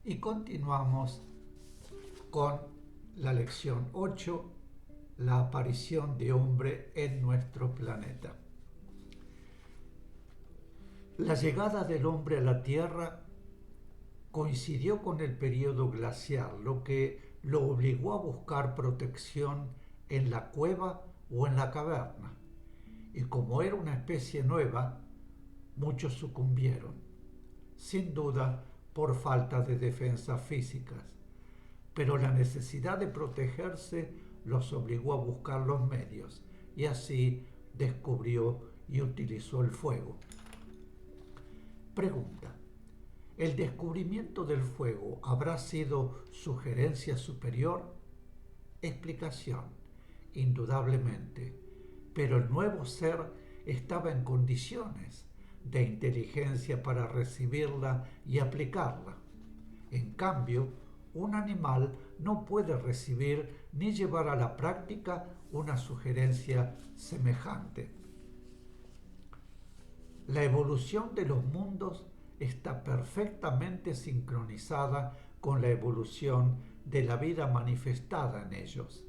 Y continuamos con la lección 8, la aparición de hombre en nuestro planeta. La llegada del hombre a la Tierra coincidió con el periodo glacial, lo que lo obligó a buscar protección en la cueva o en la caverna. Y como era una especie nueva, muchos sucumbieron, sin duda por falta de defensas físicas. Pero la necesidad de protegerse los obligó a buscar los medios y así descubrió y utilizó el fuego. Pregunta: ¿el descubrimiento del fuego habrá sido sugerencia superior? Explicación: indudablemente, pero el nuevo ser estaba en condiciones de inteligencia para recibirla y aplicarla. En cambio, un animal no puede recibir ni llevar a la práctica una sugerencia semejante. La evolución de los mundos está perfectamente sincronizada con la evolución de la vida manifestada en ellos.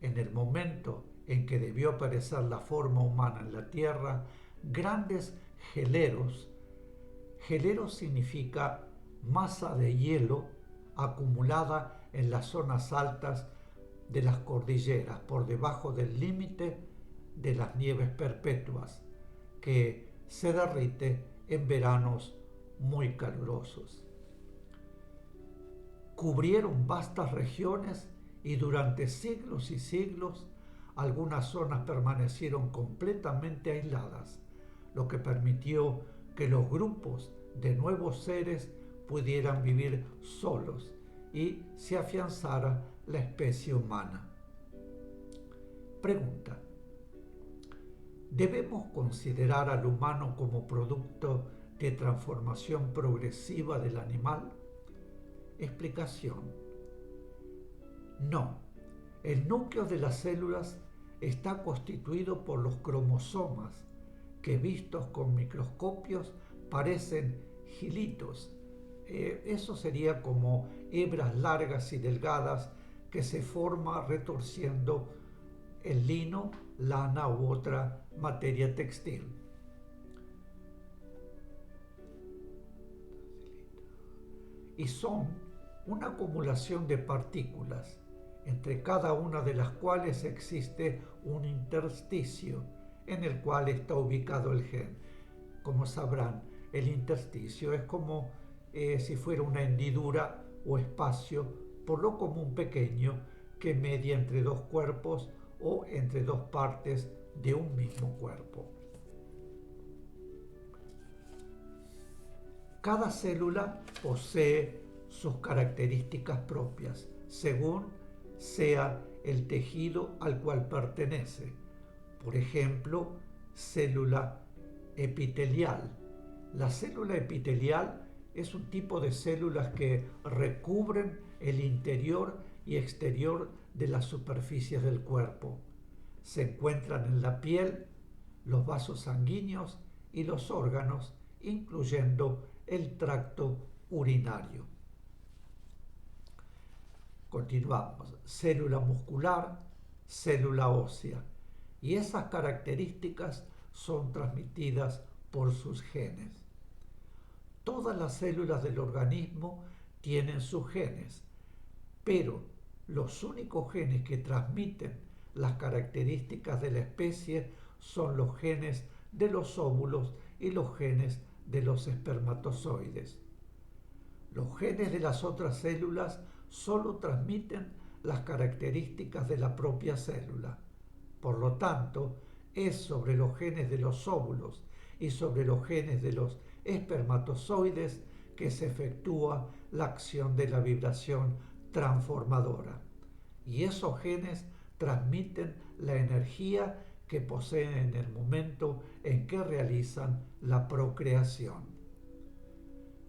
En el momento en que debió aparecer la forma humana en la Tierra, grandes geleros, geleros significa masa de hielo acumulada en las zonas altas de las cordilleras, por debajo del límite de las nieves perpetuas, que se derrite en veranos muy calurosos. Cubrieron vastas regiones y durante siglos y siglos algunas zonas permanecieron completamente aisladas, lo que permitió que los grupos de nuevos seres pudieran vivir solos y se afianzara la especie humana. Pregunta: ¿debemos considerar al humano como producto de transformación progresiva del animal? Explicación: no. El núcleo de las células está constituido por los cromosomas, que vistos con microscopios parecen hilitos. Eso sería como hebras largas y delgadas que se forman retorciendo el lino, lana u otra materia textil. Y son una acumulación de partículas, entre cada una de las cuales existe un intersticio en el cual está ubicado el gen. Como sabrán, el intersticio es como si fuera una hendidura o espacio, por lo común pequeño, que media entre dos cuerpos o entre dos partes de un mismo cuerpo. Cada célula posee sus características propias, según sea el tejido al cual pertenece. Por ejemplo, célula epitelial. La célula epitelial es un tipo de células que recubren el interior y exterior de las superficies del cuerpo. Se encuentran en la piel, los vasos sanguíneos y los órganos, incluyendo el tracto urinario. Continuamos. Célula muscular, célula ósea. Y esas características son transmitidas por sus genes. Todas las células del organismo tienen sus genes, pero los únicos genes que transmiten las características de la especie son los genes de los óvulos y los genes de los espermatozoides. Los genes de las otras células solo transmiten las características de la propia célula. Por lo tanto, es sobre los genes de los óvulos y sobre los genes de los espermatozoides que se efectúa la acción de la vibración transformadora. Y esos genes transmiten la energía que poseen en el momento en que realizan la procreación.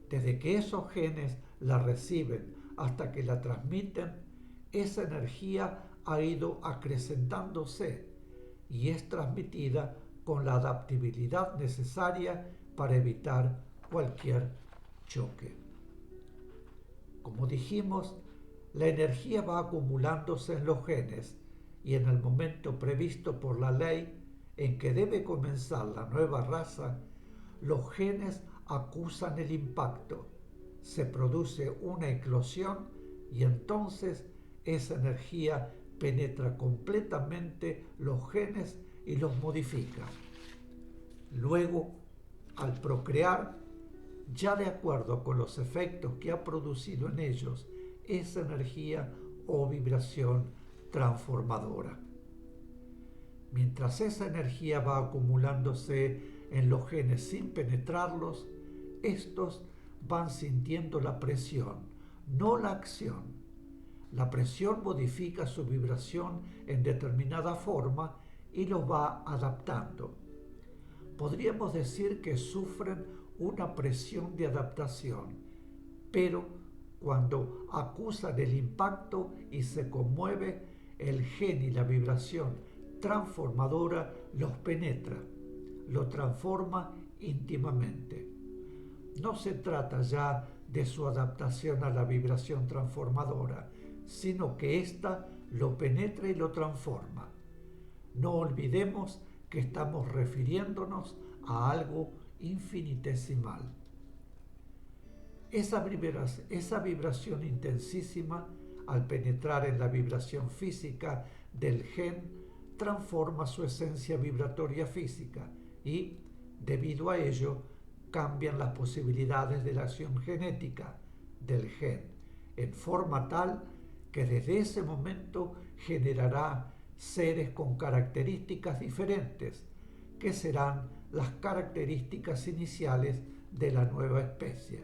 Desde que esos genes la reciben hasta que la transmiten, esa energía ha ido acrecentándose y es transmitida con la adaptabilidad necesaria para evitar cualquier choque. Como dijimos, la energía va acumulándose en los genes y en el momento previsto por la ley en que debe comenzar la nueva raza, los genes acusan el impacto, se produce una eclosión y entonces esa energía penetra completamente los genes y los modifica. Luego, al procrear, ya de acuerdo con los efectos que ha producido en ellos esa energía o vibración transformadora. Mientras esa energía va acumulándose en los genes sin penetrarlos, estos van sintiendo la presión, no la acción. La presión modifica su vibración en determinada forma y los va adaptando. Podríamos decir que sufren una presión de adaptación, pero cuando acusan el impacto y se conmueve, el gen y la vibración transformadora los penetra, lo transforma íntimamente. No se trata ya de su adaptación a la vibración transformadora, sino que ésta lo penetra y lo transforma. No olvidemos que estamos refiriéndonos a algo infinitesimal. Esa vibración intensísima, al penetrar en la vibración física del gen, transforma su esencia vibratoria física y, debido a ello, cambian las posibilidades de la acción genética del gen, en forma tal que desde ese momento generará seres con características diferentes, que serán las características iniciales de la nueva especie.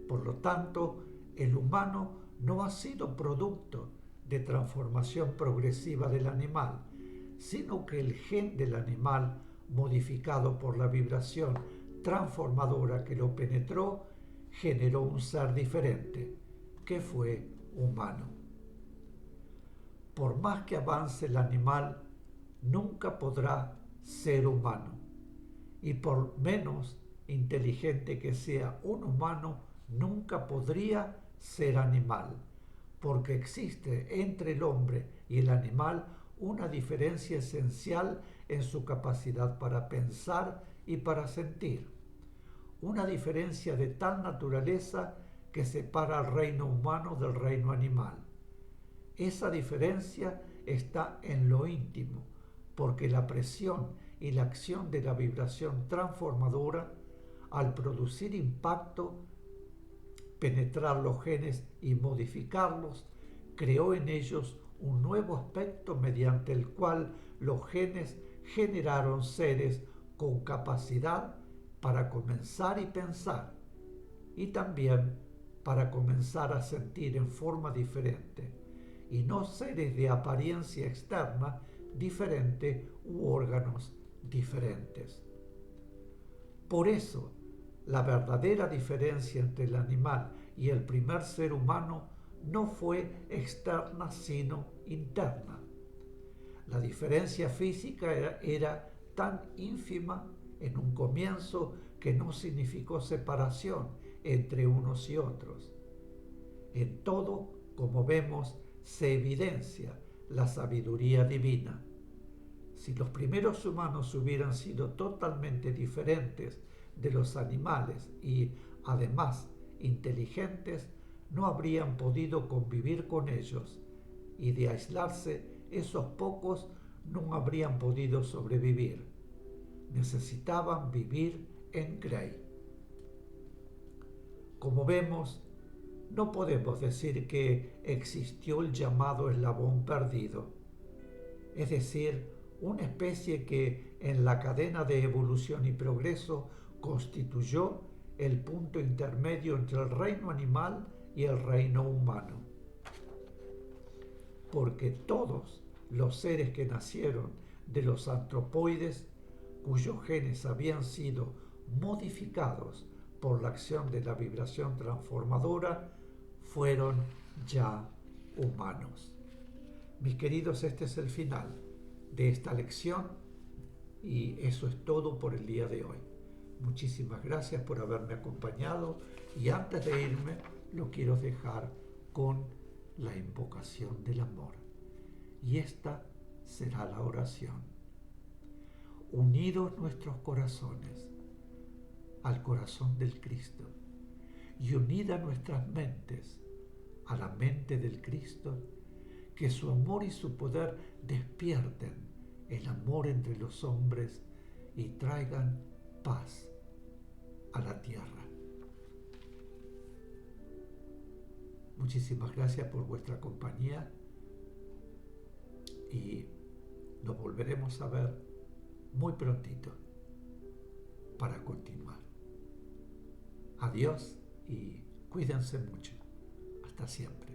Por lo tanto, el humano no ha sido producto de transformación progresiva del animal, sino que el gen del animal, modificado por la vibración transformadora que lo penetró, generó un ser diferente, que fue humano. Por más que avance el animal, nunca podrá ser humano, y por menos inteligente que sea un humano, nunca podría ser animal, porque existe entre el hombre y el animal una diferencia esencial en su capacidad para pensar y para sentir. Una diferencia de tal naturaleza que separa al reino humano del reino animal. Esa diferencia está en lo íntimo, porque la presión y la acción de la vibración transformadora, al producir impacto, penetrar los genes y modificarlos, creó en ellos un nuevo aspecto mediante el cual los genes generaron seres con capacidad para comenzar y pensar, y también para comenzar a sentir en forma diferente, y no seres de apariencia externa diferente u órganos diferentes. Por eso, la verdadera diferencia entre el animal y el primer ser humano no fue externa sino interna. La diferencia física era tan ínfima en un comienzo que no significó separación entre unos y otros. En todo, como vemos, se evidencia la sabiduría divina. Si los primeros humanos hubieran sido totalmente diferentes de los animales y, además, inteligentes, no habrían podido convivir con ellos, y de aislarse, esos pocos no habrían podido sobrevivir. Necesitaban vivir en Grey. Como vemos, no podemos decir que existió el llamado eslabón perdido, es decir, una especie que en la cadena de evolución y progreso constituyó el punto intermedio entre el reino animal y el reino humano. Porque todos los seres que nacieron de los antropoides, cuyos genes habían sido modificados por la acción de la vibración transformadora, fueron ya humanos. Mis queridos, este es el final de esta lección y eso es todo por el día de hoy. Muchísimas gracias por haberme acompañado y antes de irme lo quiero dejar con la invocación del amor. Y esta será la oración. Unidos nuestros corazones al corazón del Cristo y unidas nuestras mentes a la mente del Cristo, que su amor y su poder despierten el amor entre los hombres y traigan paz a la tierra. Muchísimas gracias por vuestra compañía y nos volveremos a ver muy prontito para continuar. Adiós y cuídense mucho. Hasta siempre.